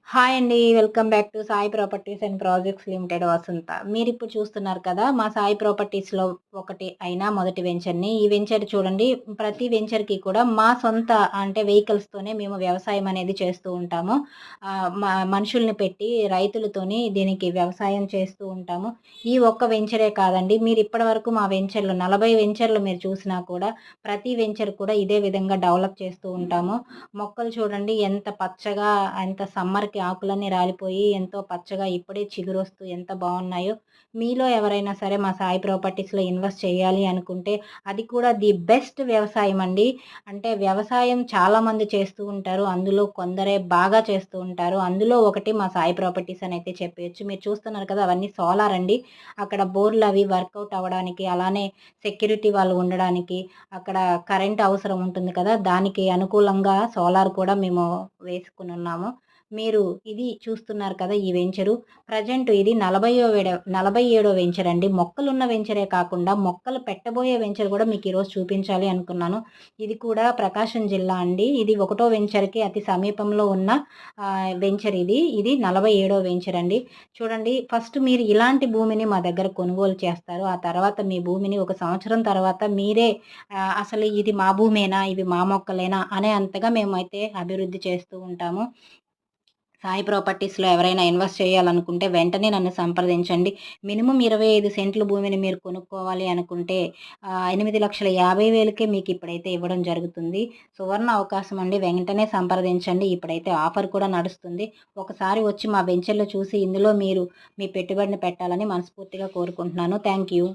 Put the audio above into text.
Hi అండి. Welcome back to Sai properties and projects limited Vasantha. మీరిప్పుడు చూస్తున్నారు కదా! మా సాయి ప్రాపర్టీస్‌లో ఒకటి అయిన మొదటి వెంచర్‌ని. ఈ వెంచర్ చూడండి, ప్రతి వెంచర్‌కి కూడా మా సొంత అంటే వెహికల్స్‌తోనే మేము వ్యవసాయం అనేది చేస్తూ ఉంటాము. మనుషుల్ని పెట్టి రైతులతోని దీనికి వ్యవసాయం చేస్తూ ఉంటాము. ఈ ఒక్క వెంచరే కాదండి. మీరు ఇప్పటివరకు మా వెంచర్‌లు 40 వెంచర్‌లు మీరు చూసినా కూడా ప్రతి వెంచర్ కూడా ఇదే విధంగా డెవలప్ చేస్తూ ఉంటాము. మొక్కలు చూడండి ఎంత పచ్చగా, ఎంత సమ్మర్‌కి ఆకులన్నీ రాలిపోయి ఎంతో పచ్చగా ఇప్పుడే చిగురొస్తూ ఎంత బావున్నాయో. మీలో ఎవరైనా సరే మా సాయి ప్రాపర్టీస్‌లో ఇన్వెస్ట్ చేయాలి అనుకుంటే అది కూడా ది బెస్ట్ వ్యవసాయం అండి. అంటే వ్యవసాయం చాలామంది చేస్తూ ఉంటారు. అందులో కొందరే బాగా చేస్తూ ఉంటారు. అందులో ఒకటి మా సాయి ప్రాపర్టీస్ అనైతే చెప్పేయొచ్చు. మీరు చూస్తున్నారు కదా! అవన్నీ సోలార్ అండి. అక్కడ బోర్‌లవి వర్కౌట్ అవ్వడానికి, అలానే సెక్యూరిటీ వాళ్ళు ఉండడానికి, అక్కడ కరెంట్ అవసరం ఉంటుంది కదా! దానికి అనుకూలంగా సోలార్ కూడా మేము వేసుకొనున్నాము. మీరు ఇది చూస్తున్నారు కదా! ఈ వెంచరు. ప్రెజెంట్ ఇది 47 వెంచర్ అండి. మొక్కలున్న వెంచరే కాకుండా మొక్కలు పెట్టబోయే వెంచర్ కూడా మీకు ఈరోజు చూపించాలి అనుకున్నాను. ఇది కూడా ప్రకాశం జిల్లా అండి. ఇది ఒకటో వెంచర్‌కి అతి సమీపంలో ఉన్న వెంచర్ ఇది. ఇది 47 వెంచర్ అండి. చూడండి, ఫస్ట్ మీరు ఇలాంటి భూమిని మా దగ్గర కొనుగోలు చేస్తారు. ఆ తర్వాత మీ భూమిని ఒక సంవత్సరం తర్వాత మీరే అసలు ఇది మా భూమేనా? ఇవి మా మొక్కలేనా? అనే అంతగా మేమైతే అభివృద్ధి చేస్తూ ఉంటాము. సాయి ప్రాపర్టీస్‌లో ఎవరైనా ఇన్వెస్ట్ చేయాలనుకుంటే వెంటనే నన్ను సంప్రదించండి. మినిమమ్ 25 సెంట్ల భూమిని మీరు కొనుక్కోవాలి అనుకుంటే 8,50,000కే మీకిప్పుడైతే ఇవ్వడం జరుగుతుంది. సువర్ణ అవకాశం అండి. వెంటనే సంప్రదించండి. ఇప్పుడైతే ఆఫర్ కూడా నడుస్తుంది. ఒకసారి వచ్చి మా వెంచర్‌లో చూసి ఇందులో మీరు మీ పెట్టుబడిని పెట్టాలని మనస్ఫూర్తిగా కోరుకుంటున్నాను. Thank you.